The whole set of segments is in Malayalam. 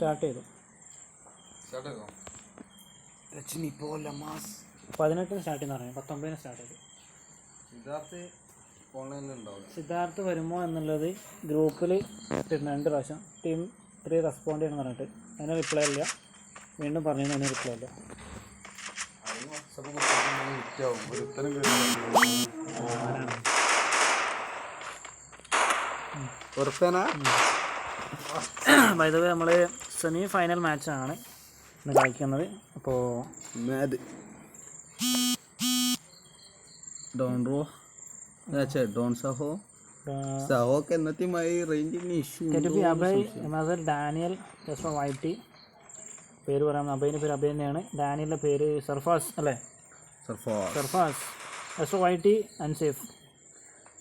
സ്റ്റാർട്ട് ചെയ്തു. 18 സ്റ്റാർട്ട് ചെയ്യുന്ന പറഞ്ഞു, 19 സ്റ്റാർട്ട് ചെയ്തു. സിദ്ധാർത്ഥ് വരുമോ എന്നുള്ളത് ഗ്രൂപ്പിൽ ഇട്ടിട്ടുണ്ട് 2 പ്രാവശ്യം. ടീം 3 റെസ്പോണ്ട് ചെയ്യണം പറഞ്ഞിട്ട് അതിന് റിപ്ലൈ ഇല്ല. വീണ്ടും പറഞ്ഞു അതിന് റിപ്ലൈ ഇല്ല. ബൈ ദ വേ നമ്മൾ സെമി ഫൈനൽ മാച്ചാണ് ഇന്ന് കളിക്കുന്നത്. അപ്പോൾ ഡാനിയൽ വൈറ്റി പേര് പറയാം. അബൈൻ്റെ പേര് അബൈ തന്നെയാണ്. ഡാനിയലിൻ്റെ പേര് സർഫാസ് അല്ലേ? സർഫാസ്. എസ് വൈറ്റി അൻസേഫ്.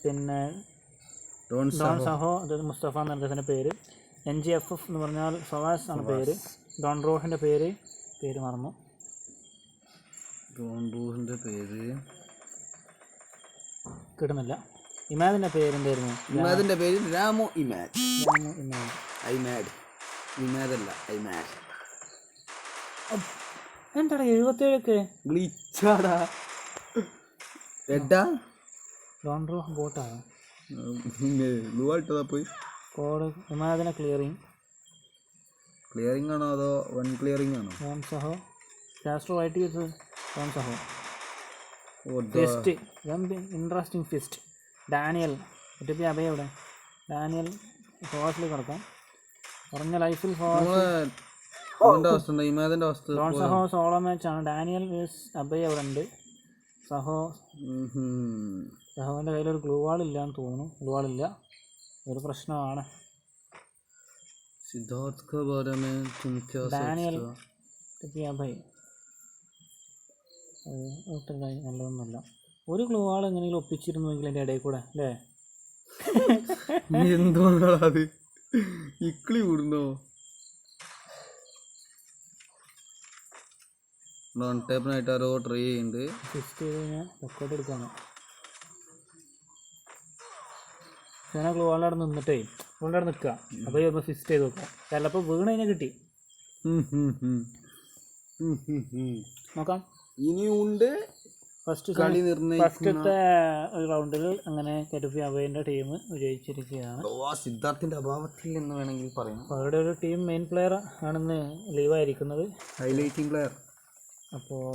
പിന്നെ ഡോൺ സഹോ അതായത് മുസ്തഫ എന്ന് പറഞ്ഞതിൻ്റെ പേര്. NGFF എന്ന് പറഞ്ഞാൽ ഫവാസ് ആണ് പേര്. ഡോൺ റോഹിൻ്റെ പേര് മറന്നു. ഡോൺ റോഹിൻ്റെ പേര് കിട്ടുന്നില്ല. ഇമാദിൻ്റെ പേര് എന്തായിരുന്നു? ഇമാദിൻ്റെ പേര് രാമു ഇമാദ്. എന്താടാ 77 ഗ്ലിച്ചാടാ. എടാ ഡോൺ റോഹ് ബോട്ടാണ്. പോയി കോഡ് ഇമാദിനെ ക്ലിയറിംഗ് ആണോ അതോ വൺ ക്ലിയറിംഗ് ആണോ? ഡോൺ സഹോ രാഷ്ട്ര വൈറ്റ് ഡോൺ സഹോ. ഫിസ്റ്റ് ഇൻട്രസ്റ്റിംഗ് ഫിസ്റ്റ്. ഡാനിയൽ ഒറ്റപ്പി അഭയ എവിടെ? ഡാനിയൽ ഫോസിൽ കിടക്കാം. പറഞ്ഞ ലൈഫിൽ ഡോൺ സഹോ സോളോ മാച്ചാണ്. ഡാനിയൽ അഭയ അവിടെ ഉണ്ട്. സഹോൻ്റെ കയ്യിലൊരു ഗ്ലൂ വാളില്ല എന്ന് തോന്നുന്നു. ഗ്ലൂ വാളില്ല, ഒരു പ്രശ്നമാണ്. ഡാനിയൽ അഭയ് നല്ലതൊന്നുമല്ല. ഒരു ഗ്ലൂ വാൾ എങ്ങനെയെങ്കിലും ഒപ്പിച്ചിരുന്നുവെങ്കിൽ എൻ്റെ ഇടയിൽ കൂടെ അല്ലേ? എന്തോന്നാ അത് ഇക്ലി കൂടുന്നോ? ഡോൺ ടേപ്പിനായിട്ട് ആരോ ട്രൈ ചെയ്യുന്നുണ്ട്. ഫിസ്റ്റ് ചെയ്ത് കഴിഞ്ഞാൽ റെക്കോർഡ് എടുക്കാണ്. ഞാൻ ഗ്ലൂ വാളിൻ്റെ അവിടെ നിന്നിട്ടേ അവിടെ നിൽക്കുക. അപ്പോൾ ഒന്ന് ഫിസ്റ്റ് ചെയ്ത് നോക്കാം. ചിലപ്പോൾ വീണ് കഴിഞ്ഞാൽ കിട്ടി. നോക്കാം. ഇനിയുണ്ട് ഫസ്റ്റത്തെ റൗണ്ടിൽ അങ്ങനെ കെരുഫി അബൈൻ്റെ ടീം വിജയിച്ചിരിക്കുകയാണ്. സിദ്ധാർത്ഥിന്റെ അഭാവത്തിൽ എന്ന് വേണമെങ്കിൽ പറയാം. അവരുടെ ഒരു ടീം മെയിൻ പ്ലെയർ ആണെന്ന് ലീവായിരിക്കുന്നത്, ഹൈലൈറ്റിംഗ് പ്ലെയർ. അപ്പോൾ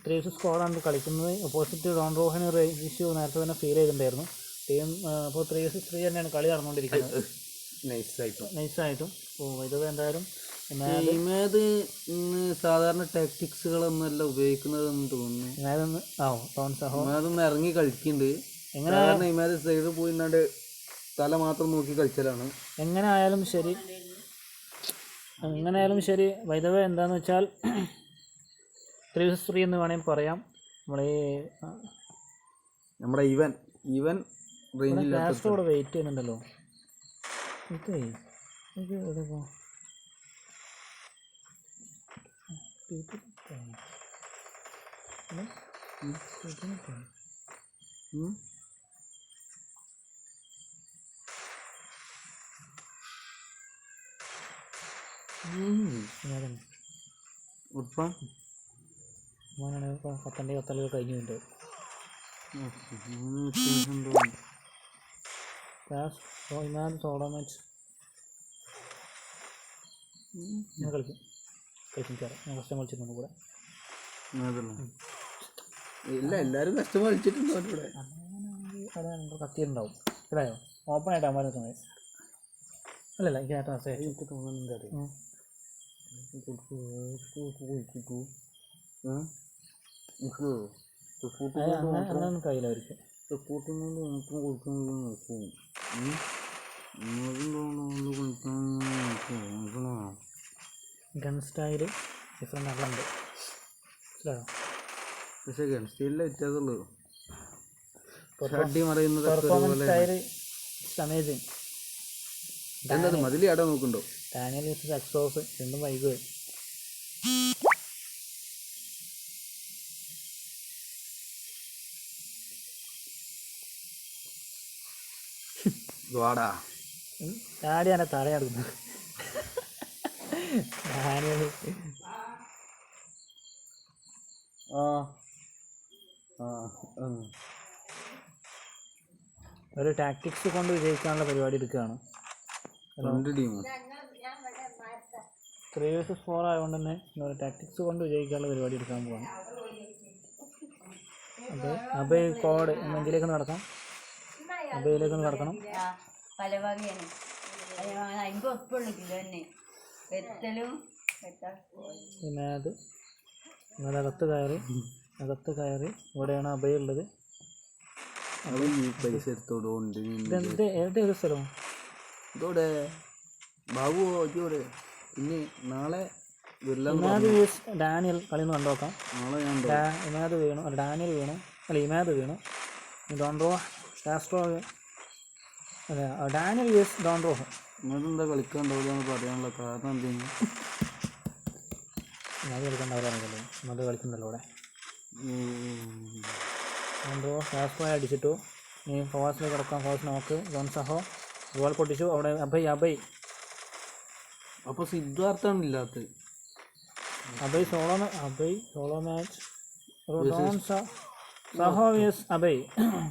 3 സ്ക്വാഡാണ് കളിക്കുന്നത്. ഓപ്പോസിറ്റ് ഡോൺ റോഹിന് റേഞ്ച് ഇഷ്യൂ നേരത്തെ തന്നെ ഫീൽ ചെയ്തിട്ടുണ്ടായിരുന്നു. ടീം അപ്പോൾ 3-3 തന്നെയാണ് കളി നടന്നുകൊണ്ടിരിക്കുന്നത് നൈസായിട്ടും. അപ്പോൾ ഇത് എന്തായാലും ഇമാദ് സാധാരണ ടാക്ടിക്സുകളൊന്നുമല്ല ഉപയോഗിക്കുന്നതെന്ന് തോന്നുന്നു. ഇമാദൊന്ന് ഇറങ്ങി കളിക്കുന്നുണ്ട്. എങ്ങനെ ഇമാദ് സൈഡിൽ പോയി ഇന്നാണ്ട് തല മാത്രം നോക്കി കളിച്ചലാണ്. എങ്ങനെ ആയാലും ശരി വൈദവ എന്താന്ന് വെച്ചാൽ 3-3 എന്ന് വേണമെങ്കിൽ പറയാം. നമ്മുടെ ഈവൻ ലാസ്റ്റോടെ വെയിറ്റ് ചെയ്യുന്നുണ്ടല്ലോ. കത്തല് കഴിഞ്ഞുണ്ട്. സോളോ മാച്ച് ഞാൻ കളിക്കും. ഞാൻ കഷ്ടം കളിച്ചിട്ടുണ്ട് കൂടെ. ഇല്ല, എല്ലാവരും കഷ്ടം കളിച്ചിട്ടുണ്ടോ? അവിടെ കത്തിയിട്ടുണ്ടാവും. ഇടായോ ഓപ്പൺ ആയിട്ട് അമ്മ നിൽക്കുന്നത് അല്ലല്ല. എനിക്ക് തോന്നുന്നുണ്ട് അതൊന്നും കയ്യിലായിരിക്കും. ഗൺ സ്റ്റൈല് ഡിഫറെൻ്റ് ആളുണ്ട്. മനസ്സിലായോ? പക്ഷേ ഗൺ സ്റ്റൈലിലെ വ്യത്യാസമുള്ളൂ. Performance style amazing. എന്താ മതിലി ആടെ നോക്കുന്നുണ്ടോ? ഡാനിയൽ വേഴ്സസ് എക്സോസ് രണ്ടും വൈകു. ഡാഡി എന്നെ തലയാടുന്നു. ഡാനിയൽ ആ ആ ഒരു ടാക്ടിക്സ് കൊണ്ട് വിജയിക്കാനുള്ള പരിപാടി എടുക്കുകയാണ്. രണ്ട് ടീം 3 vs 4 ആയതുകൊണ്ട് തന്നെ ഒരു ടാക്ടിക്സ് കൊണ്ട് വിജയിക്കാനുള്ള പരിപാടി എടുക്കാൻ പോവാണ്. അപ്പോൾ ഈ കോഡ് എന്തിലേക്ക് നടക്കാം? അബയിലേക്ക് നടക്കണം. പല വകയാണ്. അതിൻ്റെ ഒപ്പുള്ളൂ തന്നെ വെത്തലും പിന്നെ അത് അകത്ത് കയറി ഇവിടെയാണ് അബയുള്ളത്. പൈസ എടുത്തോണ്ട് ഇതെന്ത് ഏതൊരു സ്ഥലം? ഇതോടെ ബാബു ഇതോടെ പിന്നെ നാളെ ഇമാദ് വീസ് ഡാനിയൽ കളി ഒന്ന് കണ്ടുനോക്കാം. നാളെ ഞാൻ ഇമാദ് വീണു, അല്ല ഡാനിയൽ വീണു, അല്ല ഇമാദ് വീണു. ഡോൺറോ കാസ്ട്രോ അല്ല ഡാനിയൽ വീസ് ഡോൺറോ. ഇങ്ങോട്ടെന്താ കളിക്കാണ്ടാവില്ലെന്ന് പറയാനുള്ള കാരണം എന്തെങ്കിലും? ഇമാദ് കളിക്കണ്ടാവില്ലല്ലോ, ഇമാദ് കളിക്കുന്നുണ്ടല്ലോ ഇവിടെ. ഡോൺറോ കാസ്ട്രോ അടിച്ചിട്ടു. ഇനി ഫവാസിലേക്ക് കിടക്കാം. ഫവാസ് നോക്ക് ജോൺസഹോ ഗോൾ പൊട്ടിച്ചു. അവിടെ അബൈ അപ്പോൾ സിദ്ധാർത്ഥാണ് ഇല്ലാത്തത്. അബൈ സോളോ മാച്ച്. സഹോ വിയസ് അബൈ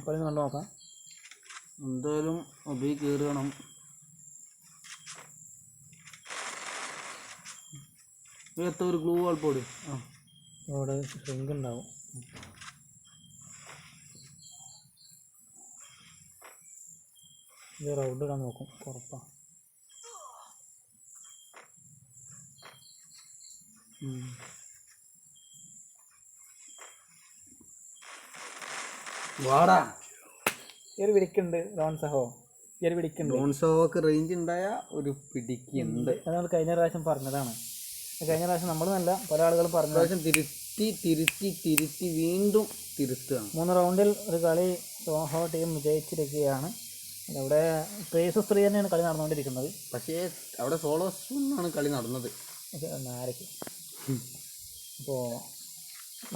കളി കണ്ടു നോക്കാം. എന്തായാലും അബൈ കയറണം. എത്ര ഒരു ഗ്ലൂ വാൾപ്പോട് അവിടെ സ്ട്രിങ്ക് ഉണ്ടാവും. ഇത് റൗണ്ട് ഇടാൻ നോക്കും ഉറപ്പാ. വാടാ ഒരു പിടിക്കുന്നുണ്ട് റോൺസഹോ. ഒരു പിടിക്കുന്നുണ്ട്. ഡോൺസോക്ക് റേഞ്ച് ഉണ്ടായ ഒരു പിടിക്കുന്നുണ്ട്. അത് നമ്മൾ കഴിഞ്ഞ പ്രാവശ്യം പറഞ്ഞതാണ്. കഴിഞ്ഞ പ്രാവശ്യം നമ്മൾ നല്ല പല ആളുകളും പറഞ്ഞ പ്രാവശ്യം തിരുത്തി വീണ്ടും തിരുത്തുകയാണ്. 3 റൗണ്ടിൽ ഒരു കളി സോഹോ ടീം വിജയിച്ചിരിക്കുകയാണ്. അവിടെ 3-3 തന്നെയാണ് കളി നടന്നുകൊണ്ടിരിക്കുന്നത്. പക്ഷേ അവിടെ സോളോസിനാണ് കളി നടന്നത്. ആരൊക്കെ അപ്പോൾ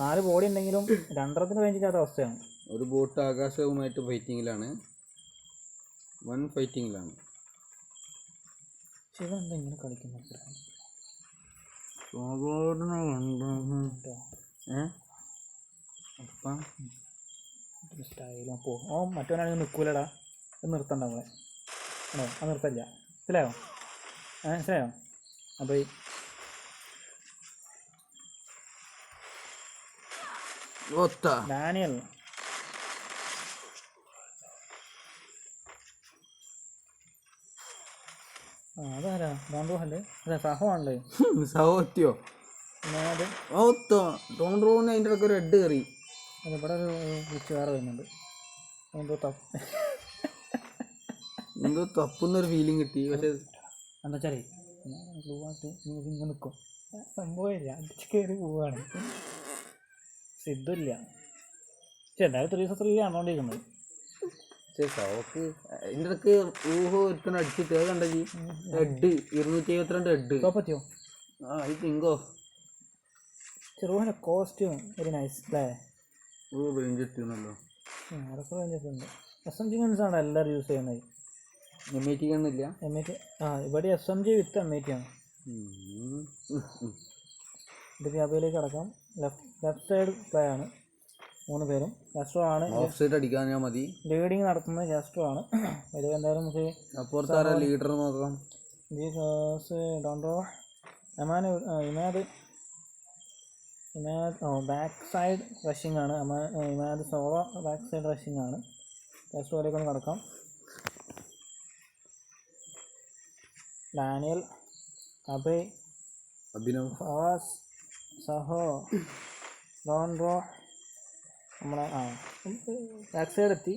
4 ബോഡി ഉണ്ടെങ്കിലും 2 റേഞ്ചില്ലാത്ത അവസ്ഥയാണ്. ഒരു ബോട്ട് ആകാശവുമായിട്ട് ഫൈറ്റിങ്ങിലാണ്, വൺ ഫൈറ്റിങ്ങിലാണ്. ശിവ എന്താ ഇങ്ങനെ കളിക്കുന്നത്? സ്റ്റൈലും പോ. മറ്റവനാണെങ്കിൽ നിൽക്കൂലടാ. നിർത്തണ്ട നമ്മളെ. ആണോ? അത് നിർത്തല്ല. മനസ്സിലായോ? അപ്പോൾ ഡാനിയൽ അതാരാ? ഡോൺറോ അല്ലേ? അതെ സഹോ ആണല്ലേ? സഹോത്യോ അത് ഡോൺറോന് അതിൻ്റെ ഇടയ്ക്ക് ഒരു ഹെഡ് കയറി. അത് ഇവിടെ ഒരു വിളിച്ച് വേറെ വരുന്നുണ്ട്. എന്തോ തപ്പുന്നൊരു ഫീലിംഗ് കിട്ടി. പക്ഷേ എന്താ വെച്ചാലേ ഗ്ലൂ ആയിട്ട് ഇങ്ങനെ നിൽക്കും. സംഭവമില്ല, അടിച്ച് കയറി പോവാണ്. സിദ്ധമില്ല. പക്ഷെ എന്തായാലും 3-3 ആണോണ്ടിരിക്കുന്നത്. പക്ഷേ സോക്ക് അതിൻ്റെ ഇടയ്ക്ക് ഒരുത്തന്നെ അടിച്ചിട്ട് അത് കണ്ടു. Head 272 head. പറ്റിയോ? ഐ തിങ്കോ ചെറുപോലെ കോസ്റ്റ്യൂം വെരി നൈസ് അല്ലേ? റേഞ്ച് എത്തിയെന്നല്ലോ. അതൊക്കെ റേഞ്ചൊക്കെയുണ്ട്. SMG ഗൺസാണ് എല്ലാവരും യൂസ് ചെയ്യുന്നത്. MIT ഗണ്ണില്ല. ഇവിടെ SMG വിത്ത് MIT ആണ്. ഇത് വ്യാപയിലേക്ക് അടക്കാം. ലെഫ്റ്റ് സൈഡ് പ്ലേ ആണ് 3 പേരും. കാസ്ട്രോ ആണ് ഓഫ് സൈഡ് അടിക്കാൻ ഞാൻ മതി. ലീഡിങ് നടത്തുന്നത് കാസ്ട്രോ ആണ്. ഇത് എന്തായാലും നമുക്ക് അപ്പുറത്താരാ ലീഡർ നോക്കാം. ഡോൺറോ ഇമാദ് ബാക്ക് സൈഡ് റഷിംഗ് ആണ്. Imad solo back side rushing ആണ്. കാസ്ട്രോയിലേക്ക് ഒന്ന് കടക്കാം. ഡാനിയൽ, അബൈ, അഭിനവ്, ഫവാസ്, സഹോ, ഡോൺറോ നമ്മളെ ബാക്ക് സൈഡ് എത്തി.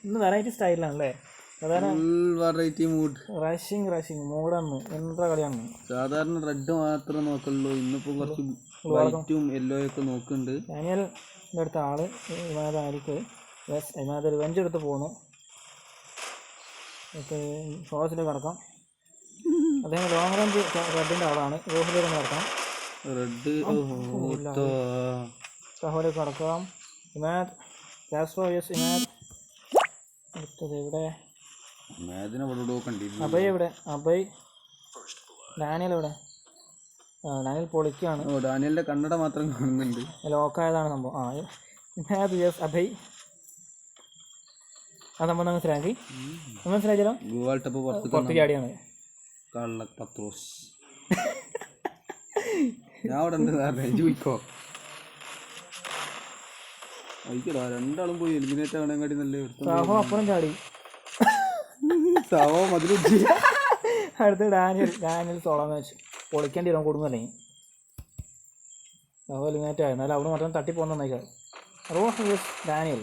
ഇന്ന് വെറൈറ്റി സ്റ്റൈലിലാണല്ലേ? Variety mood. റഷിംഗ് മൂടാണ്. എന്താ കളിയാണ്? സാധാരണ റെഡ് മാത്രമേ നോക്കുള്ളൂ. ഇന്നിപ്പോൾ കുറച്ച് വൈറ്റും യെല്ലോ ഒക്കെ നോക്കുന്നുണ്ട്. ഡാനിയലിൻ്റെ അടുത്ത ആള് ഇമാദ് ആയിരിക്കും. ഇമാദ് റിവെഞ്ച് എടുത്ത് പോകുന്നു. ഫോസിലേക്ക് കടക്കാം. അദ്ദേഹം ലോങ് റേഞ്ച് റെഡിൻ്റെ ആളാണ്. റോഹിലേക്ക് കടക്കാം. റെഡ് സഹോലേക്ക് കടക്കാം. Imad Castro yes Imad. അടുത്തത് ഇവിടെ കണ്ടിരുന്നു. അബൈ. ഇവിടെ അബൈ ഡാനിയൽ ഇവിടെ ഡാനിയൽ പൊളിക്കാണ്. ഓ ഡാനിയലിന്റെ കണ്ണട മാത്രം കാണുന്നുണ്ട്. ലോക്കായതാണ് സംഭവം. ഇമാദ് യെസ് അഭയ് ആ സംഭവം മനസ്സിലാക്കി മനസ്സിലാക്കിയാലോ. വേൾഡ് കപ്പ് പുറത്ത് ചാടിയാണ്. കള്ള പത്രോസ് ഞാൻ അവിടെ ഉണ്ട് ചോദിക്കോ. അയക്കടാ രണ്ടാളും പോയി എലിമിനേറ്റ് ആവണേക്കാട്ടി നല്ല സാഹോ അപ്പുറം ചാടി. സാവോ മതിൽ അടുത്ത് ഡാനിയൽ സോളോ മാച്ച് പൊളിക്കേണ്ടി വരും കൊടുങ്ങല്ലെങ്കിൽ. സാഹോ എലിമിനേറ്റ് ആയിരുന്നു. അല്ല അവിടെ മാത്രം തട്ടി പോകുന്ന നയിക്കാം. റോഹ് യെസ് ഡാനിയൽ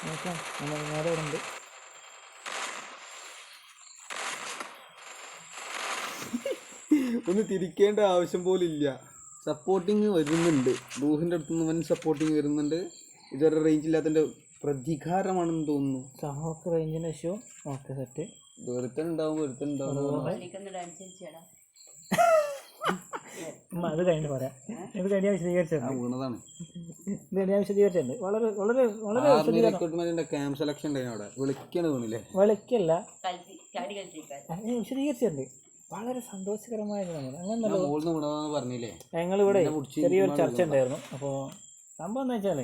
നോക്കാം നേരെ ഇവിടെ ഉണ്ട്. ഒന്ന് തിരിക്കേണ്ട ആവശ്യം പോലും ഇല്ല. സപ്പോർട്ടിങ് വരുന്നുണ്ട്. റൂഹിൻ്റെ അടുത്ത് നിന്ന് വൻ സപ്പോർട്ടിങ് വരുന്നുണ്ട്. ഇതൊരു റേഞ്ച് ഇല്ലാത്തതിൻ്റെ പ്രതികാരമാണെന്ന് തോന്നുന്നു. സഹോക്ക് റേഞ്ചിൻ്റെ ഇഷ്യൂ. Okay set. ഒരുത്തനുണ്ടാവും അത് കഴിഞ്ഞിട്ട് പറയാം. ഇത് കഴിഞ്ഞാൽ വിശദീകരിച്ചത് വീണതാണ്. ഇത് കഴിഞ്ഞാൽ വിശദീകരിച്ചിട്ടുണ്ട്. വളരെ വളരെ വളരെ റിക്രൂട്ട്മെന്റിന്റെ ക്യാമ്പ് സെലക്ഷൻ ഉണ്ടായിരുന്നു അവിടെ. വിളിക്കാണ് തോന്നില്ലേ? വിളിക്കല്ല വിശദീകരിച്ചിട്ടുണ്ട്. വളരെ സന്തോഷകരമായ അങ്ങനെ പറഞ്ഞില്ലേ. ഞങ്ങളിവിടെ ചെറിയൊരു ചർച്ച ഉണ്ടായിരുന്നു. അപ്പോൾ സംഭവം എന്താ വെച്ചാൽ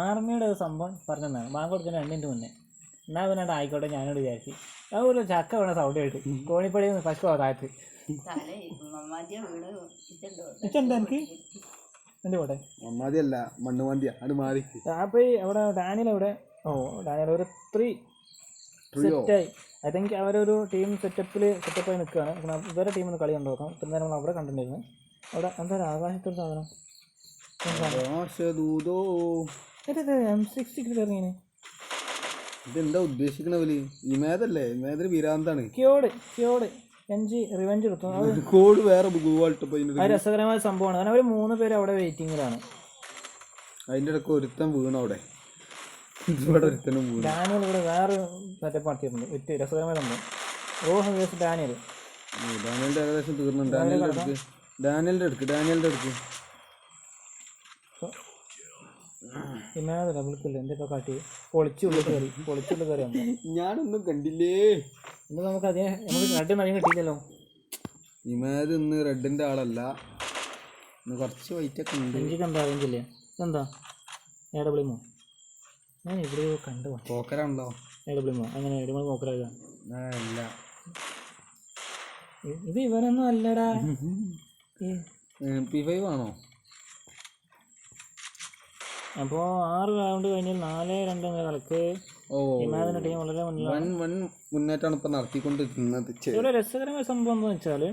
ആർമിയുടെ ഒരു സംഭവം പറഞ്ഞതാണ് ബാങ്ക് കൊടുക്കുന്ന 2 മിനിറ്റ് മുന്നേ. എന്നാൽ പിന്നെ ആയിക്കോട്ടെ ഞാനോട് വിചാരിച്ചു. ഒരു ചക്ക വേണം സൗണ്ട് കേട്ട് കോണിപ്പടിയിൽ നിന്ന് പശു താഴത്ത് ഇച്ചുണ്ട് എനിക്ക് എൻ്റെ പോട്ടെ. മമ്മാതിയല്ല മണ്ണുമാന്തിയാ അത് മാറി. അപ്പോൾ അവിടെ ഡാനിയൽ അവിടെ ഡാനിയൽ ഒരു 3 സെറ്റായി. ഐ തിങ്ക് അവരൊരു ടീം സെറ്റപ്പായി നിൽക്കുകയാണ്. ഇവരുടെ ടീമിൽ കളി കണ്ടു നോക്കാം. ഇത്ര നേരം നമ്മൾ അവിടെ കണ്ടിട്ടുണ്ടായിരുന്നു. അവിടെ എന്താ ഒരു ആകാശത്തൊരു സാധനം M60 ഇറങ്ങിന്. ഇതെന്താ ഉദ്ദേശിക്കണവര്? ഇമേദല്ലേ? ഇമേദിന് വിരാന്താണ്. ക്യോഡ് NG റിവെഞ്ച് എടുത്തു. കോഡ് വേറെ രസകരമായ സംഭവമാണ്. കാരണം അവർ 3 പേര് അവിടെ വെയിറ്റിങ്ങിലാണ്. അതിൻ്റെ ഇടയ്ക്ക് ഒരുത്തൻ വീണു അവിടെ. ഒരുത്തനും വീണു. ഡാനിയൽ ഇവിടെ വേറെ സെറ്റപ്പ് നടത്തിയിട്ടുണ്ട്. വിറ്റ് രസകരമായ സംഭവം. റോഹ് വേഴ്സ് ഡാനിയൽ. ഡാനിയലിൻ്റെ ഏകദേശം തീർന്നുണ്ട്. ഡാനിയലിൻ്റെ അടുക്ക് ഇമാതെ ഡബിൾക്കില്ല. എന്തൊക്കെ കാട്ടി പൊളിച്ചുള്ള കയറി ഞാനൊന്നും കണ്ടില്ലേ. ഇന്ന് നമുക്ക് റെഡ് നയം കിട്ടിയില്ലല്ലോ. ഇമാത് ഇന്ന് റെഡിൻ്റെ ആളല്ല. ഇന്ന് കുറച്ച് വൈറ്റൊക്കെ ഉണ്ട്. എനിക്ക് എന്താ അറിയില്ലേ എന്താ AWMO ഞാൻ ഇവിടെ കണ്ടു പോക്കരാണല്ലോ. AWMO അങ്ങനെ AWMO പോക്കരാ ഇല്ല. ഇത് ഇവനൊന്നും അല്ലടാ. P5 ആണോ? അപ്പോൾ 6 റൗണ്ട് കഴിഞ്ഞാൽ 4-2 എന്ന കളിക്ക് ഇമാദിന്റെ ടീം വളരെ മുന്നേറ്റാണ് ഇപ്പം നടത്തിക്കൊണ്ടിരിക്കുന്നത്. വളരെ രസകരമായ സംഭവം എന്താണെന്ന് വെച്ചാൽ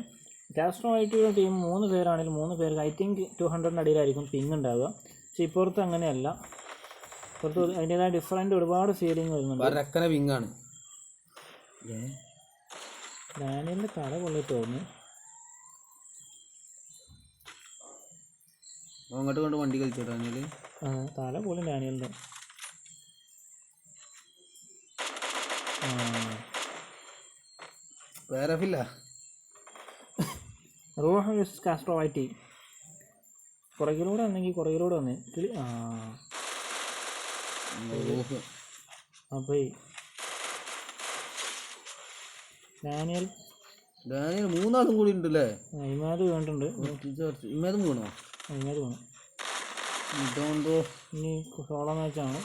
കാസ്ട്രോ ആയിട്ടുള്ള ടീം 3 പേരാണെങ്കിലും 3 പേർക്ക് ഐ തിങ്ക് 200 അടിയിലായിരിക്കും പിങ് ഉണ്ടാവുക. പക്ഷെ ഇപ്പുറത്ത് അങ്ങനെയല്ല. പുറത്ത് അതിൻ്റെതായ ഡിഫറൻറ്റ് ഒരുപാട് ഫീലിംഗ് വരുന്നുണ്ട്. പിങ്ങാണ്. ഡാനിയലിൻ്റെ തല കൊള്ളിട്ട് തോന്നുന്നു. അങ്ങോട്ട് കൊണ്ട് വണ്ടി കളിച്ചോ ഡാനിയൽ. തല പോലും ഡാനിയലിൻ്റെ. വേറെയില്ല. റോഹ് കാസ്ട്രോ വൈറ്റി പുറകിലൂടെ വന്നെങ്കിൽ പുറകിലൂടെ വന്നേ കിളി. അപ്പോൾ ഡാനിയൽ 3 ആളും കൂടി ഉണ്ടല്ലേ. ഇമാത് വേണ്ടിട്ടുണ്ട്. ഇമാതും വീണോ? ഇമാത് വേണം. ഇനി സോളോ മാച്ചാണ്.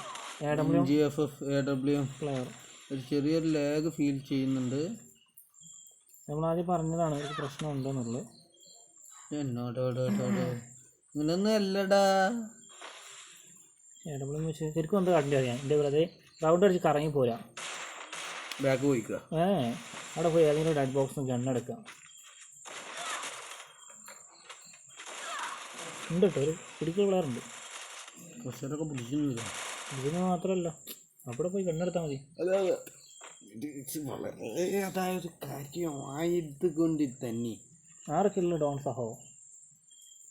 AWM പ്ലെയർ ഒരു ചെറിയൊരു ലാഗ് ഫീൽ ചെയ്യുന്നുണ്ട്. നമ്മളാദ്യം പറഞ്ഞതാണ് ഒരു പ്രശ്നം ഉണ്ടെന്നുള്ളത്. ഇങ്ങനൊന്നും അല്ലടാ. AWM വെച്ച് ശരിക്കും എന്താ കാട്ടില്ല അറിയാം. എൻ്റെ ബ്രദർ റൗണ്ട് അടിച്ച് കറങ്ങി പോരാ. ബാക്ക് പോയിക്കുക. അവിടെ പോയി ഏതെങ്കിലും ഡെഡ് ബോക്സ് ഗണ്ണെടുക്കാം. ഉണ്ട് കേട്ടോ ഒരു പിടിക്കുന്ന പ്ലെയർ ഉണ്ട്. കുറച്ചൊക്കെ പിടിക്കുന്നില്ല. ഇതിന് മാത്രമല്ല അവിടെ പോയി ഗണ്ണെടുത്താൽ മതി. വളരെ അതായത് കാര്യമായതുകൊണ്ട് തന്നെ 6 കില്ല് ഡോൺ സഹോ.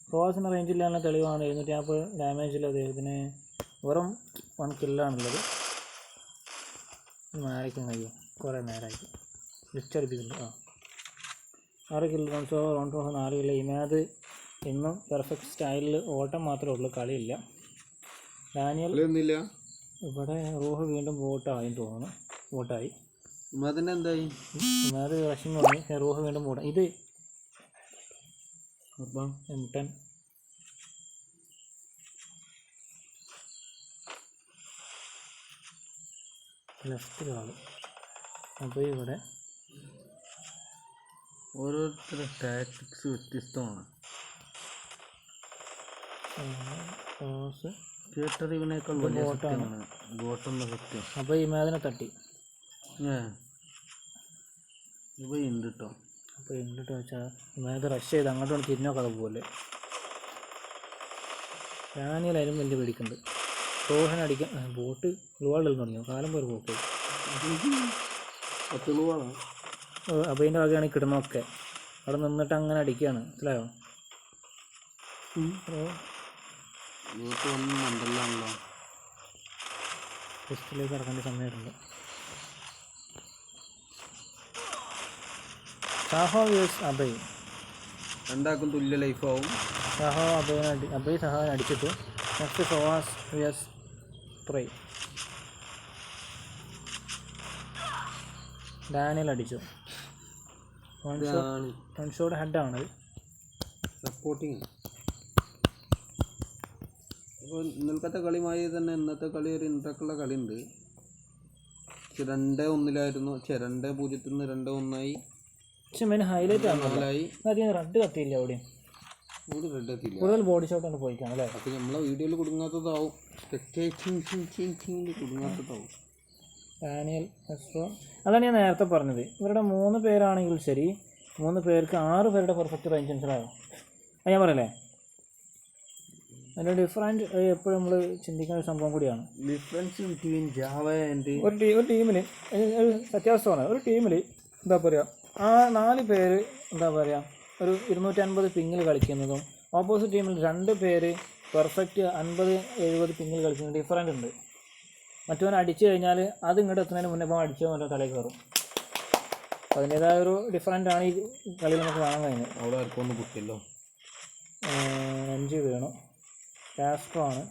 ക്രോസിന് റേഞ്ചില്ലാനുള്ള തെളിവാണ്. 250 ഡാമേജിൽ അദ്ദേഹത്തിന് വെറും 1 കില്ലാണുള്ളത്. മാറിക്കും കഴിയോ കുറേ നേരമായി ലിസ്റ്റടിപ്പിക്കുന്നുണ്ട്. 6 കില്ല് ഡോൺ സഹോ. റൗണ്ട് സഹോ 4 കില്ല്. ഇമാത് ഇന്നും പെർഫെക്റ്റ് സ്റ്റൈലിൽ ഓട്ടം മാത്രമേ ഉള്ളൂ, കളിയില്ല. ഡാനിയൽ ഇവിടെ റൂഹ് വീണ്ടും വോട്ടായി തോന്നുന്നു. വോട്ടായി അതിൻ്റെ എന്തായി? ഇമാത് റഷിങ് തുടങ്ങി. റൂഹ് വീണ്ടും കൂടാം. ഇത് അപ്പം M10 ലെഫ്റ്റിലാണ്. അപ്പോൾ ഇവിടെ ഓരോരുത്തരുടെ ടാക്ടിക്സ് വ്യത്യസ്തമാണ്. ക്രോസ് കേട്ടറിവിനേക്കാൾ വലിയ സത്യമാണ് ഗോട്ടെന്ന സത്യം. അപ്പോൾ ഇമാതിനെ തട്ടി ഇപ്പോൾ ഉണ്ട് കേട്ടോ. അപ്പോൾ എന്നിട്ട് വെച്ചാൽ ഇമാത് റഷ് ചെയ്ത് അങ്ങോട്ട് തിരിഞ്ഞോക്കാതെ പോലെ ഡാനിയലായാലും വലിയ പേടിക്കുന്നുണ്ട്. റോഹൻ അടിക്കാൻ ബോട്ട് ലുവാളിൽ തുടങ്ങിയോ കാലം പോലെ പോക്ക്. അപ്പോൾ ഇതിൻ്റെ വകയാണ് കിടന്നൊക്കെ അവിടെ നിന്നിട്ട് അങ്ങനെ അടിക്കുകയാണ്. മനസ്സിലായോ? ടെസ്റ്റിലേക്ക് ഇറക്കേണ്ട സമയമുണ്ട്. സാഹോ വേഴ്സ് അഭയ്. രണ്ടാക്കും തുല്യ ലൈഫാവും. സാഹോ അഭയ് സഹായം അടിച്ചിട്ട് നെക്സ്റ്റ് ഫവാസ് വേഴ്സ് പ്രൈ. ഡാനിയൽ അടിച്ചു. വൺ ഷോട്ട് ഹെഡാണത്. സപ്പോർട്ടിങ്. അപ്പോൾ ഇന്നലത്തെ കളിയുമായി തന്നെ ഇന്നത്തെ കളി ഒരു ഇൻട്രക്കുള്ള കളിയുണ്ട്. 2-1 2-0 2-1 പക്ഷെ മെയിൻ ഹൈലൈറ്റ് ആണല്ലായി റെഡ് കത്തിയില്ല അവിടെയും. റെഡ് കത്തിയില്ല, കൂടുതൽ ബോഡി ഷോട്ടാണ് പോയിക്കാണ് അല്ലേ? അപ്പോൾ നമ്മളെ വീഡിയോയിൽ കുടുങ്ങാത്തതാവും, കുടുങ്ങാത്തതാവും. ഡാനിയൽ എസ്ട്രോ. അതാണ് ഞാൻ നേരത്തെ പറഞ്ഞത്. ഇവരുടെ 3 പേരാണെങ്കിൽ ശരി, 3 പേർക്ക് 6 പേരുടെ പെർഫെക്റ്റ് റേഞ്ച് മനസ്സിലാവും. അത് ഞാൻ പറയല്ലേ, അതിൻ്റെ ഡിഫറൻറ്റ് എപ്പോഴും നമ്മൾ ചിന്തിക്കുന്ന ഒരു സംഭവം കൂടിയാണ്. ഡിഫറൻസ് ബിറ്റ്വീൻ ജാവ ആൻഡ് ഒരു ടീമിൽ വ്യത്യാസമാണ്. ഒരു ടീമിൽ എന്താ പറയുക, ആ 4 പേര് എന്താ പറയുക ഒരു 250 പിങ്ങിൽ കളിക്കുന്നതും ഓപ്പോസിറ്റ് ടീമിൽ 2 പേര് പെർഫെക്റ്റ് 50-70 പിങ്ങിൽ കളിക്കുന്നത് ഡിഫറൻ്റ് ഉണ്ട്. മറ്റവൻ അടിച്ചു കഴിഞ്ഞാൽ അത് ഇങ്ങോട്ട് എത്തുന്നതിന് മുന്നേ ഇപ്പോൾ അടിച്ചോ മറ്റോ തലയിൽ കയറും. അതിൻ്റേതായ ഒരു ഡിഫറൻ്റാണ് ഈ കളിയിൽ നമുക്ക് കാണാൻ കഴിഞ്ഞത്. അവിടെ ആർക്കൊന്നും കുട്ടിയല്ലോ. 5 വീണു. കാസ്ട്രോ ആണ്.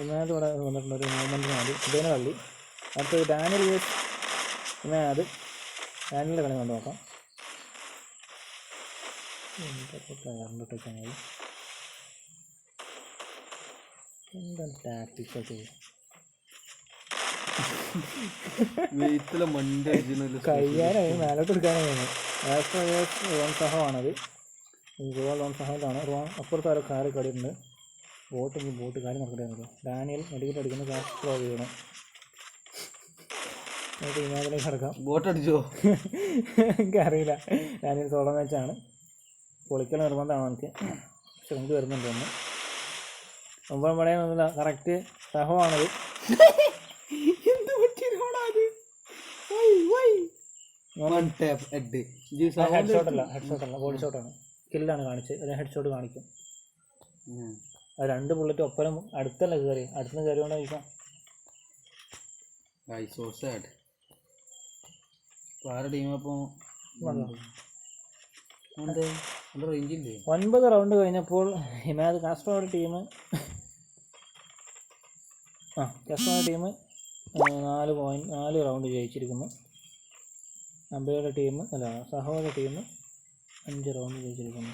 ഇമാത് ഇവിടെ വന്നിട്ടുണ്ട് ഒരു മൂവ്മെൻറ്റിന് വേണ്ടി. ഇതേനെ കളി. അടുത്തത് ഡാനിയൽ വേഴ്സ് ഇമാത്. ഡാനിയലിൻ്റെ കളി കണ്ടു നോക്കാം. ചങ്ങായി എന്താണ് ടാക്ടിക്സൊക്കെ കയ്യാനായി മേലോട്ട് എടുക്കാനാണ്. റോൺ സഹമാണത്. റോൺ സഹയിലാണ്. അപ്പുറത്ത് ആരോ കാറ് കളിയുണ്ട്. ബോട്ട് കാര്യം നടക്കട്ടെ. ഡാനിയൽ മെഡിക്കറ്റ് അടിക്കുന്ന കാസ്ട്രോ വീണു. നമുക്ക് ഇമാതിലേക്ക് കിടക്കാം. ബോട്ട് അടിച്ചോ എനിക്കറിയില്ല. Daniel solo മാച്ചാണ്. പൊളിക്കൽ നിർബന്ധമാണ് എനിക്ക്. പക്ഷെ എനിക്ക് വരുന്നുണ്ട് ഒന്ന് 9 മണിയൊന്നുമില്ല. കറക്റ്റ് സഹോ ആണത്. ഹെഡ്ഷോട്ടല്ല ബോഡി ഷോട്ടാണ്. കില്ലാണ് കാണിച്ചത്. അതിന് ഹെഡ് ഷോട്ട് കാണിക്കും. അത് 2 ബുള്ളറ്റ് ഒപ്പരം അടുത്തല്ല കയറി. അടുത്തുനിന്ന് കയറി കൊണ്ടായിരിക്കാം. ആരുടെ ടീമപ്പോൾ 9 റൗണ്ട് കഴിഞ്ഞപ്പോൾ ഹിമാദ് കാസ്ട്രോയുടെ ടീം കാസ്ട്രോയുടെ ടീം 4 റൗണ്ട് ജയിച്ചിരിക്കുന്നു. അമ്പയുടെ ടീം സഹോദര ടീം 5 റൗണ്ട് ജയിച്ചിരിക്കുന്നു.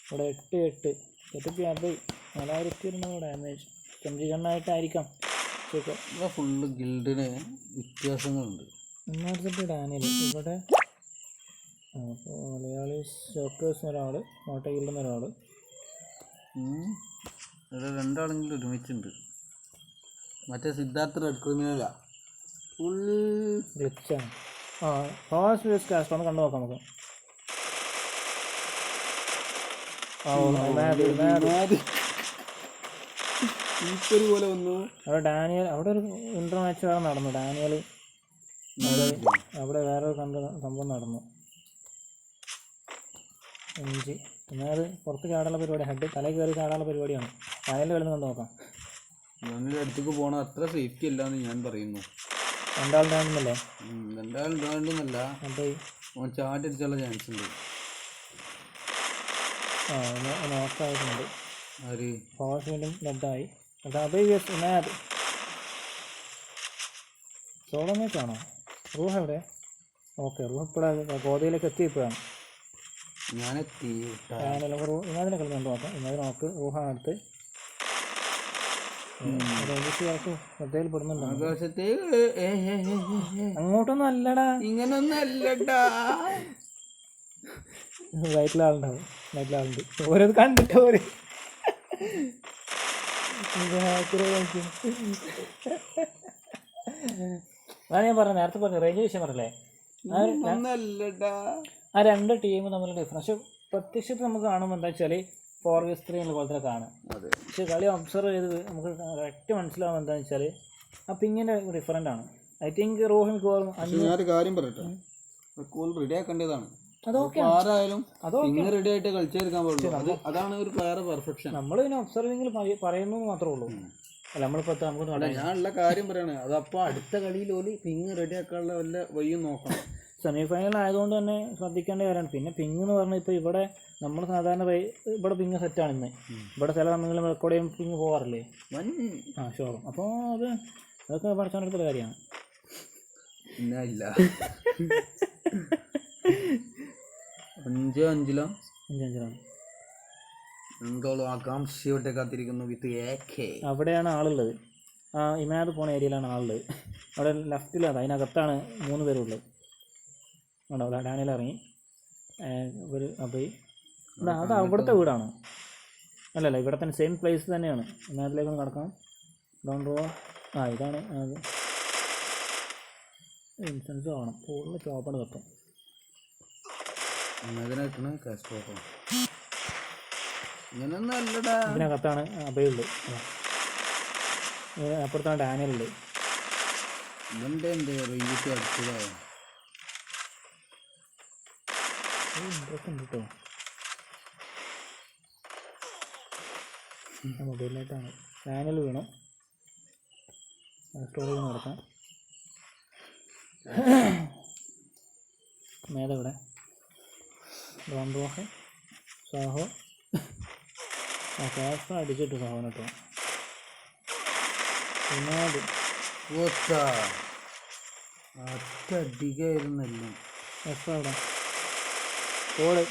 ഇവിടെ 8 അമ്പത് 4200 ഡാമേജ്. ചെമ്പി ഗണ്ണായിട്ടായിരിക്കാം. ഫുള്ള് ഗിൽഡിന് വ്യത്യാസങ്ങളുണ്ട്. ഒന്നാമത്തെ ഡാനിയൽ ഇവിടെ മലയാളീസ് ജോക്കേഴ്സിന് ഒരാൾ, മോട്ട ഗിൽഡിന് ഒരാൾ. ഇവിടെ 2 ആളെങ്കിലും ഒരുമിച്ചുണ്ട്. മറ്റേ സിദ്ധാർത്ഥ റെഡ് ക്രിമിനലാ ഫുൾ ഗ്ലിച്ചാണ്. ഫാസ്റ്റ് വേഴ്സ് കാസ്റ്റ് ഒന്ന് കണ്ടു നോക്കാം നമുക്ക്. പോലെ വന്നു. അവിടെ ഡാനിയൽ അവിടെ ഒരു ഇൻ്റർ മാച്ച് വേറെ നടന്നു. ഡാനിയൽ അവിടെ വേറെ ഒരു സംഭവം നടന്നു. 5 പിന്നെ അത് പുറത്ത് ചാടാനുള്ള പരിപാടി. ഹെഡ് തലയിൽ കയറി ചാടാനുള്ള പരിപാടിയാണ്. ഡാനിയലിൻ്റെ കളി കണ്ടു നോക്കാം. ഞങ്ങളുടെ അടുത്തേക്ക് പോകണം അത്ര സേഫ്റ്റി അല്ല എന്ന് ഞാൻ പറയുന്നു. 2 ആൾ ഡാൻഡുന്നല്ലേ? 2 ആൾ ഡാൻഡുന്നല്ല. അപ്പോൾ ഓൻ ചാടിയടിച്ചുള്ള ചാൻസ് ഉണ്ട്. നോക്കായിട്ടുണ്ട്. ആര് ഫാസ്റ്റ് വീണ്ടും റെഡായി. അഭയ് ഇമാദ് സോളോ മാച്ചാണോ? റൂഹ എവിടെ? ഓക്കെ റൂഹ് ഇപ്പോഴാണ് ഗോതയിലേക്ക് എത്തി ഇപ്പോഴാണ്. ഞാനെത്തി ഇമാതിനെ കളിക്കുന്നുണ്ട് നോക്കാം. ഇമാതിനെ നോക്ക്. റൂഹാണ് അടുത്ത്. ശ്രദ്ധയിൽ പെടുന്നുണ്ട്. അങ്ങോട്ടൊന്നും അല്ലടാ, ഇങ്ങനൊന്നും അല്ലടാ. വയറ്റിലാളുണ്ടാവും. വയറ്റിലാളുണ്ട്. ഓരോത് കണ്ടിട്ട് ഓര് അതാണ് ഞാൻ പറഞ്ഞത്. നേരത്തെ പറഞ്ഞു റേഞ്ച് വിഷയം പറഞ്ഞല്ലേ. ആ രണ്ട് ടീം തമ്മിലുള്ള ഡിഫറൻസ് പ്രത്യക്ഷത്തിൽ നമുക്ക് കാണുമ്പോൾ എന്താ വെച്ചാൽ 4-3 എന്നുള്ള പോലെ തന്നെ കാണും. പക്ഷെ കളി ഒബ്സർവ് ചെയ്ത് നമുക്ക് കറക്റ്റ് മനസ്സിലാവും എന്താണെന്ന് വെച്ചാൽ ആ പിങ്ങിൻ്റെ ഡിഫറൻ്റ് ആണ്. ഐ തിങ്ക് റോഹിം കോറും ഞാനൊരു കാര്യം പറയട്ടെ, റെഡി ആക്കേണ്ടതാണ്. ആരായാലും റെഡി ആയിട്ട് കളിച്ചെടുക്കാൻ പാടുള്ളൂ. അതാണ് ഒരു പ്ലെയർ പെർഫെക്ഷൻ. നമ്മൾ പിന്നെ ഒബ്സർവിങ്ങിൽ പറയുന്നു മാത്രമേ ഉള്ളൂ. അല്ല നമ്മളിപ്പോൾ നമുക്ക് ഞാനുള്ള കാര്യം പറയണേ. അതപ്പോൾ അടുത്ത കളിയിൽ ഓല് പിങ് റെഡി ആക്കാനുള്ള വല്ല വഴിയും നോക്കണം. സെമി ഫൈനൽ ആയതുകൊണ്ട് തന്നെ ശ്രദ്ധിക്കേണ്ട കാര്യമാണ്. പിന്നെ പിങ് എന്ന് പറഞ്ഞാൽ ഇപ്പോൾ ഇവിടെ നമ്മൾ സാധാരണ ഇവിടെ പിങ് സെറ്റാണ് ഇന്ന്. ഇവിടെ ചില സമയങ്ങളിൽ റെക്കോർഡ് പിങ് പോകാറില്ലേ? ഷോറും. അപ്പോൾ അതൊക്കെ പഠിച്ചോണ്ടെടുത്തുള്ള കാര്യമാണ്. ഇല്ല 5-5 ആകാംക്ഷയോടെ കാത്തിരിക്കുന്നു. അവിടെയാണ് ആളുള്ളത്. ഇമാദ് പോണ ഏരിയയിലാണ് ആളുള്ളത്. അവിടെ ലെഫ്റ്റിലാണ്, അതിനകത്താണ് 3 പേരുള്ളത്. ഉണ്ടാവില്ല. ഡാനിയൽ ഇറങ്ങി ഒരു അബൈ. അത് അവിടുത്തെ വീടാണ്. അല്ലല്ല, ഇവിടെ തന്നെ സെയിം പ്ലേസ് തന്നെയാണ്. ഇമാദിലേക്കൊന്ന് കിടക്കണം. ഡോൺ റോ. ഇതാണ് അത്. ഇൻസെൻസ് ആവണം. ഫുള്ള് ചോപ്പാണ് കത്തും. ഇതിനകത്താണ് അബയുള്ളത്. അപ്പുറത്താണ് ഡാനിയലുള്ളത്. ഇൻട്രസ്റ്റ് ഉണ്ട് കേട്ടോ. മൊബൈലിലായിട്ടാണ് ഡാനിയൽ വീണു. സ്റ്റോറി നടക്കാം. മേലെ ഡോൺ റോഹ് സാഹോ കാഫ അടിച്ചിട്ട് സാഹോനെ കേട്ടോ. അടിക്കായിരുന്നല്ലോ. എഫ് അവിടെ കോള്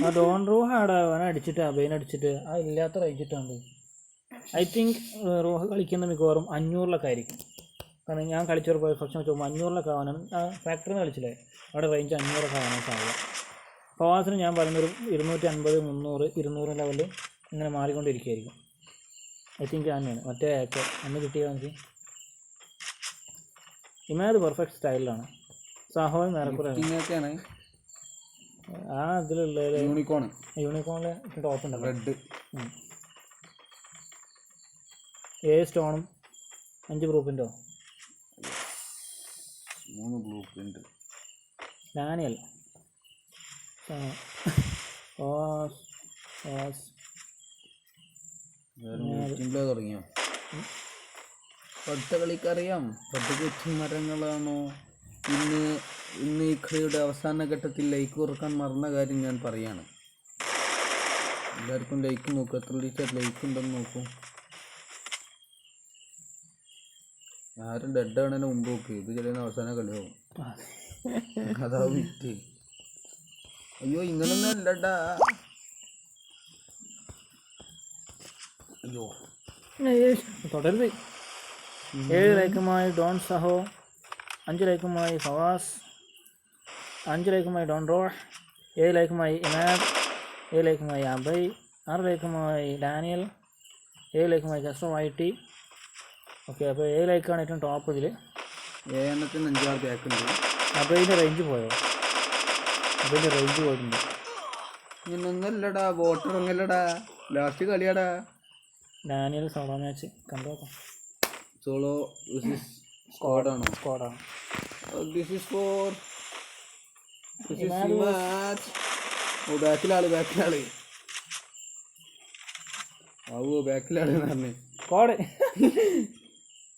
ആ ഡോൺ റോഹ് അവിടെ അവനെ അടിച്ചിട്ട് അബൈനടിച്ചിട്ട് ആ ഇല്ലാത്ത റേഞ്ചിട്ടുണ്ട്. ഐ തിങ്ക് റോഹ് കളിക്കുന്ന മിക്കവാറും 500 ആയിരിക്കും. കാരണം ഞാൻ കളിച്ചൊരു പെർഫെക്ഷൻ വെച്ച് 500 ആവാനും ഫാക്ടറിന്ന് കളിച്ചില്ലേ, അവിടെ റേഞ്ച് 500 ആവാനും സാധ്യത. ഫവാസിന് ഞാൻ പറയുന്നൊരു 250, 300, 200 ലെവലിൽ ഇങ്ങനെ മാറിക്കൊണ്ടിരിക്കുകയായിരിക്കും. ഐ തിങ്ക് തന്നെയാണ്. മറ്റേ അന്ന് കിട്ടിയ എനിക്ക് ഇമാത് പെർഫെക്റ്റ് സ്റ്റൈലിലാണ്. സാഹോയും നേരെക്കുറെയാണ്. ആ ഇതിലുള്ള യൂണിക്കോണിൽ ടോപ്പ് ഉണ്ടല്ലോ റെഡ്. 7 സ്റ്റോണും 5 ബ്ലൂ പ്രിൻ്റോ 3 ബ്ലൂ പ്രിൻ്റ്. ഡാനിയൽ തുടങ്ങിയോ? അടുത്ത കളിക്കറിയാം. പട്ടുകൊച്ചു മരങ്ങളാണോ? ഇന്ന് ഈ കളിയുടെ അവസാന ഘട്ടത്തിൽ ലൈക്ക് കുറക്കാൻ മറന്ന കാര്യം ഞാൻ പറയാണ്. എല്ലാവർക്കും ലൈക്ക് നോക്കൂ. എത്ര ലൈക്ക് ഉണ്ടെന്ന് നോക്കൂ. ആരും ഡെഡ് ആണതിന് മുമ്പ് നോക്ക്. ഇത് ചില അവസാന കളിയാവും. അതാ വിറ്റ്. അയ്യോ ഇങ്ങനൊന്നും അല്ലടാ. അയ്യോ തുടരുത്. 7 ലൈക്കുമായി ഡോൺ സഹോ, 5 ലൈക്കുമായി ഫവാസ്, 5 ലൈക്കുമായി ഡോൺ റോഹ്, 7 ലൈക്കുമായി ഇമാദ്, 7 ലൈക്കുമായി അബൈ, 6 ലൈക്കുമായി ഡാനിയൽ, 7 ലൈക്കുമായി ജസ്റ്റോ വൈറ്റി. ഓക്കെ, അപ്പോൾ 7 ലൈക്കാണ് ഏറ്റവും ടോപ്പ്. ഇതിൽ 7 5 ബാക്ക് ഉണ്ട്. അബൈൻ്റെ റേഞ്ച് പോയോ? അബൈൻ്റെ റേഞ്ച് പോയിട്ടുണ്ട്. ഇങ്ങനൊന്നല്ലടാ, വോട്ടർ ഒന്നല്ലടാ, ലാസ്റ്റ് കളിയാടാ. ഡാനിയൽ സോളോ മാച്ച് കണ്ടോക്കാം. സോളോ സ്ക്വാഡാണോ? സ്ക്വാഡാണ്. ബാക്കിലാള് ആവോ, ബാക്കിലാള് പറഞ്ഞേ സ്ക്വാഡ്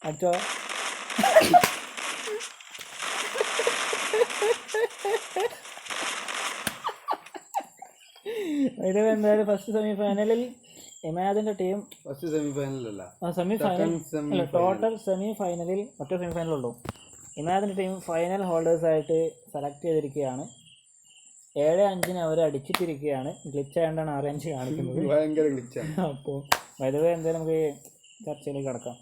അച്ചോ. ഇത് എന്തായാലും ഫസ്റ്റ് സെമി ഫൈനലിൽ ഇമാദിൻ്റെ ടീം ഫസ്റ്റ് സെമി ഫൈനലല്ല, സെമി ഫൈനൽ അല്ല, ടോട്ടൽ സെമി ഫൈനലിൽ ഒറ്റ സെമി ഫൈനലുള്ളൂ. ഇമാദിൻ്റെ ടീം ഫൈനൽ ഹോൾഡേഴ്സായിട്ട് സെലക്ട് ചെയ്തിരിക്കുകയാണ്. 7-5 അവർ അടിച്ചിട്ടിരിക്കുകയാണ്. ഗ്ലിച്ച് ആയതുകൊണ്ടാണ് 6-5 കാണിക്കുന്നത്. ഭയങ്കര ഗ്ലിച്ചാണ്. അപ്പോൾ വൈദ്യുതി എന്തായാലും നമുക്ക് ചർച്ചയിലേക്ക് കടക്കാം.